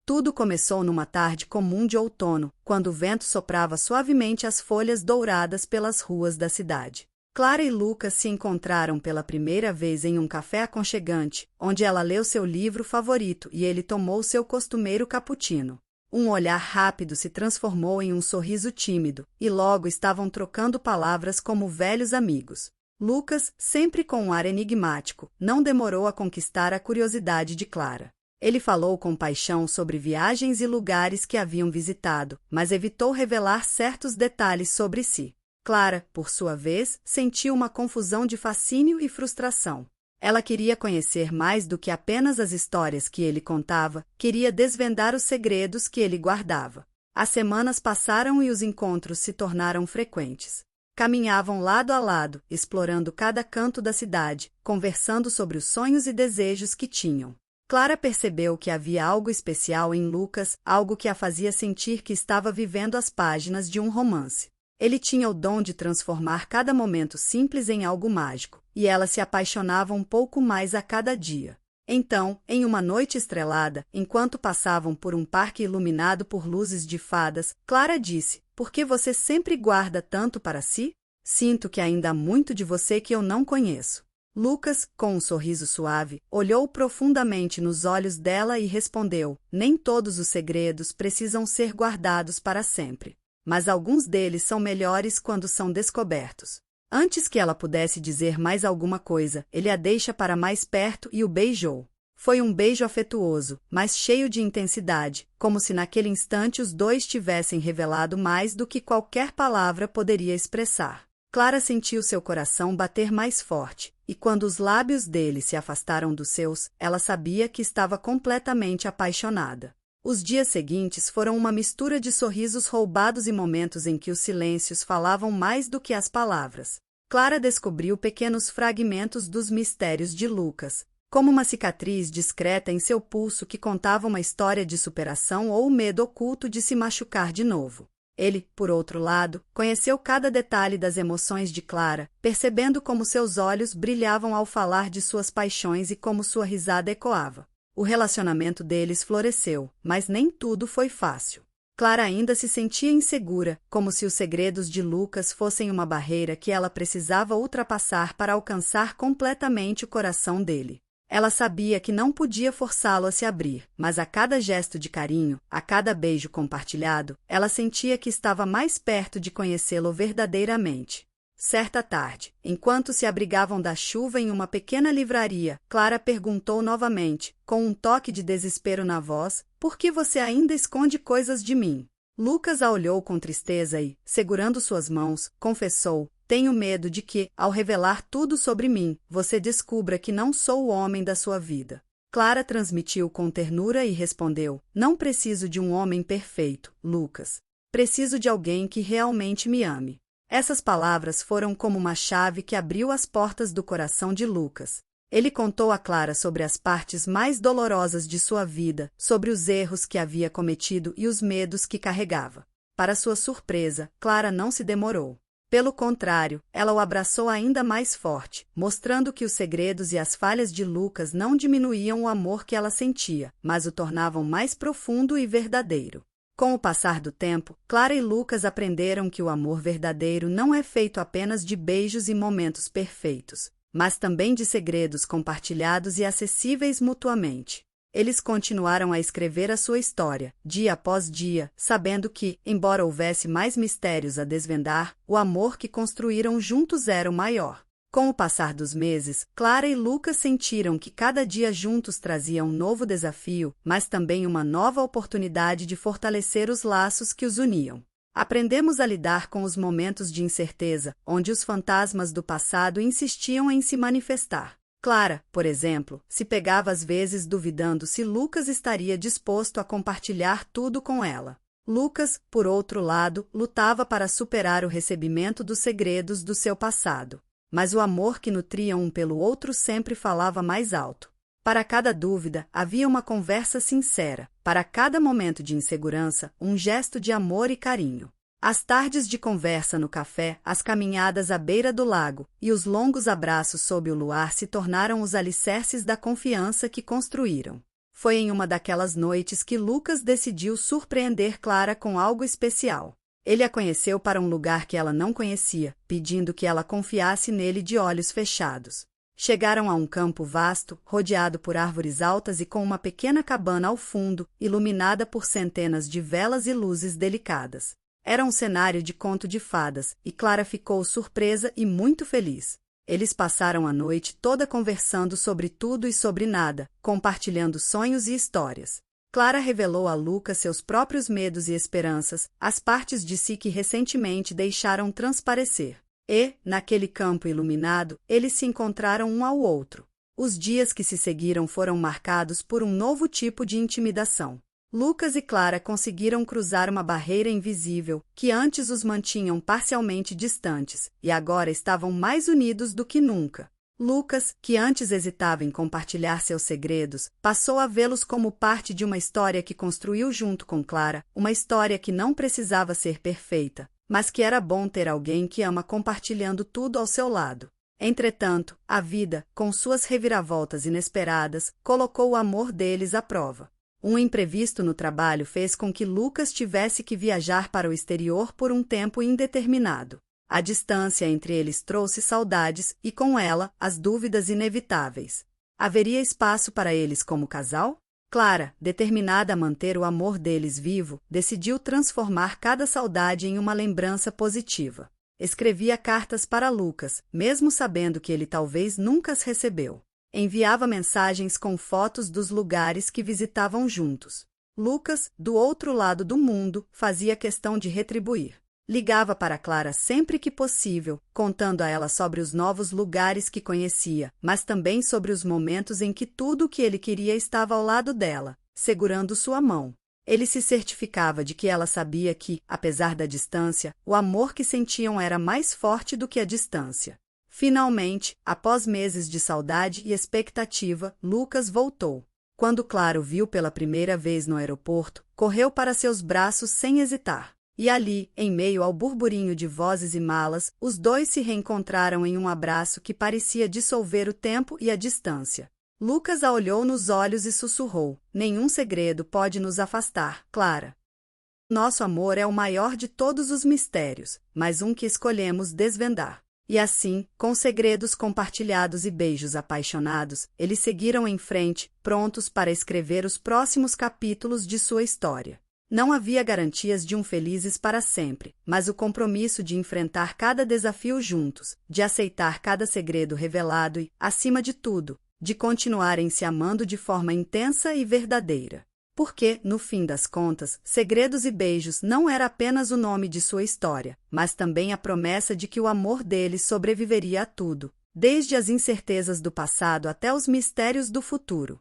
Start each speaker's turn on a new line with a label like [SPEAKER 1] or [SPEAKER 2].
[SPEAKER 1] Tudo começou numa tarde comum de outono, quando o vento soprava suavemente as folhas douradas pelas ruas da cidade. Clara e Lucas se encontraram pela primeira vez em um café aconchegante, onde ela leu seu livro favorito e ele tomou seu costumeiro cappuccino. Um olhar rápido se transformou em um sorriso tímido, e logo estavam trocando palavras como velhos amigos. Lucas, sempre com um ar enigmático, não demorou a conquistar a curiosidade de Clara. Ele falou com paixão sobre viagens e lugares que haviam visitado, mas evitou revelar certos detalhes sobre si. Clara, por sua vez, sentiu uma confusão de fascínio e frustração. Ela queria conhecer mais do que apenas as histórias que ele contava, queria desvendar os segredos que ele guardava. As semanas passaram e os encontros se tornaram frequentes. Caminhavam lado a lado, explorando cada canto da cidade, conversando sobre os sonhos e desejos que tinham. Clara percebeu que havia algo especial em Lucas, algo que a fazia sentir que estava vivendo as páginas de um romance. Ele tinha o dom de transformar cada momento simples em algo mágico, e ela se apaixonava um pouco mais a cada dia. Então, em uma noite estrelada, enquanto passavam por um parque iluminado por luzes de fadas, Clara disse: "Por que você sempre guarda tanto para si? Sinto que ainda há muito de você que eu não conheço." Lucas, com um sorriso suave, olhou profundamente nos olhos dela e respondeu: "Nem todos os segredos precisam ser guardados para sempre. Mas alguns deles são melhores quando são descobertos." Antes que ela pudesse dizer mais alguma coisa, ele a deixa para mais perto e o beijou. Foi um beijo afetuoso, mas cheio de intensidade, como se naquele instante os dois tivessem revelado mais do que qualquer palavra poderia expressar. Clara sentiu seu coração bater mais forte, e quando os lábios dele se afastaram dos seus, ela sabia que estava completamente apaixonada. Os dias seguintes foram uma mistura de sorrisos roubados e momentos em que os silêncios falavam mais do que as palavras. Clara descobriu pequenos fragmentos dos mistérios de Lucas, como uma cicatriz discreta em seu pulso que contava uma história de superação ou o medo oculto de se machucar de novo. Ele, por outro lado, conheceu cada detalhe das emoções de Clara, percebendo como seus olhos brilhavam ao falar de suas paixões e como sua risada ecoava. O relacionamento deles floresceu, mas nem tudo foi fácil. Clara ainda se sentia insegura, como se os segredos de Lucas fossem uma barreira que ela precisava ultrapassar para alcançar completamente o coração dele. Ela sabia que não podia forçá-lo a se abrir, mas a cada gesto de carinho, a cada beijo compartilhado, ela sentia que estava mais perto de conhecê-lo verdadeiramente. Certa tarde, enquanto se abrigavam da chuva em uma pequena livraria, Clara perguntou novamente, com um toque de desespero na voz: "Por que você ainda esconde coisas de mim?" Lucas a olhou com tristeza e, segurando suas mãos, confessou: "Tenho medo de que, ao revelar tudo sobre mim, você descubra que não sou o homem da sua vida." Clara transmitiu com ternura e respondeu: "Não preciso de um homem perfeito, Lucas. Preciso de alguém que realmente me ame." Essas palavras foram como uma chave que abriu as portas do coração de Lucas. Ele contou a Clara sobre as partes mais dolorosas de sua vida, sobre os erros que havia cometido e os medos que carregava. Para sua surpresa, Clara não se demorou. Pelo contrário, ela o abraçou ainda mais forte, mostrando que os segredos e as falhas de Lucas não diminuíam o amor que ela sentia, mas o tornavam mais profundo e verdadeiro. Com o passar do tempo, Clara e Lucas aprenderam que o amor verdadeiro não é feito apenas de beijos e momentos perfeitos, mas também de segredos compartilhados e acessíveis mutuamente. Eles continuaram a escrever a sua história, dia após dia, sabendo que, embora houvesse mais mistérios a desvendar, o amor que construíram juntos era o maior. Com o passar dos meses, Clara e Lucas sentiram que cada dia juntos trazia um novo desafio, mas também uma nova oportunidade de fortalecer os laços que os uniam. Aprendemos a lidar com os momentos de incerteza, onde os fantasmas do passado insistiam em se manifestar. Clara, por exemplo, se pegava às vezes duvidando se Lucas estaria disposto a compartilhar tudo com ela. Lucas, por outro lado, lutava para superar o recebimento dos segredos do seu passado. Mas o amor que nutriam um pelo outro sempre falava mais alto. Para cada dúvida, havia uma conversa sincera. Para cada momento de insegurança, um gesto de amor e carinho. As tardes de conversa no café, as caminhadas à beira do lago e os longos abraços sob o luar se tornaram os alicerces da confiança que construíram. Foi em uma daquelas noites que Lucas decidiu surpreender Clara com algo especial. Ele a conheceu para um lugar que ela não conhecia, pedindo que ela confiasse nele de olhos fechados. Chegaram a um campo vasto, rodeado por árvores altas e com uma pequena cabana ao fundo, iluminada por centenas de velas e luzes delicadas. Era um cenário de conto de fadas, e Clara ficou surpresa e muito feliz. Eles passaram a noite toda conversando sobre tudo e sobre nada, compartilhando sonhos e histórias. Clara revelou a Lucas seus próprios medos e esperanças, as partes de si que recentemente deixaram transparecer. E, naquele campo iluminado, eles se encontraram um ao outro. Os dias que se seguiram foram marcados por um novo tipo de intimidação. Lucas e Clara conseguiram cruzar uma barreira invisível, que antes os mantinham parcialmente distantes, e agora estavam mais unidos do que nunca. Lucas, que antes hesitava em compartilhar seus segredos, passou a vê-los como parte de uma história que construiu junto com Clara, uma história que não precisava ser perfeita, mas que era bom ter alguém que ama compartilhando tudo ao seu lado. Entretanto, a vida, com suas reviravoltas inesperadas, colocou o amor deles à prova. Um imprevisto no trabalho fez com que Lucas tivesse que viajar para o exterior por um tempo indeterminado. A distância entre eles trouxe saudades e, com ela, as dúvidas inevitáveis. Haveria espaço para eles como casal? Clara, determinada a manter o amor deles vivo, decidiu transformar cada saudade em uma lembrança positiva. Escrevia cartas para Lucas, mesmo sabendo que ele talvez nunca as recebeu. Enviava mensagens com fotos dos lugares que visitavam juntos. Lucas, do outro lado do mundo, fazia questão de retribuir. Ligava para Clara sempre que possível, contando a ela sobre os novos lugares que conhecia, mas também sobre os momentos em que tudo o que ele queria estava ao lado dela, segurando sua mão. Ele se certificava de que ela sabia que, apesar da distância, o amor que sentiam era mais forte do que a distância. Finalmente, após meses de saudade e expectativa, Lucas voltou. Quando Clara o viu pela primeira vez no aeroporto, correu para seus braços sem hesitar. E ali, em meio ao burburinho de vozes e malas, os dois se reencontraram em um abraço que parecia dissolver o tempo e a distância. Lucas a olhou nos olhos e sussurrou: "Nenhum segredo pode nos afastar, Clara. Nosso amor é o maior de todos os mistérios, mas um que escolhemos desvendar." E assim, com segredos compartilhados e beijos apaixonados, eles seguiram em frente, prontos para escrever os próximos capítulos de sua história. Não havia garantias de um felizes para sempre, mas o compromisso de enfrentar cada desafio juntos, de aceitar cada segredo revelado e, acima de tudo, de continuarem se amando de forma intensa e verdadeira. Porque, no fim das contas, Segredos e Beijos não era apenas o nome de sua história, mas também a promessa de que o amor deles sobreviveria a tudo, desde as incertezas do passado até os mistérios do futuro.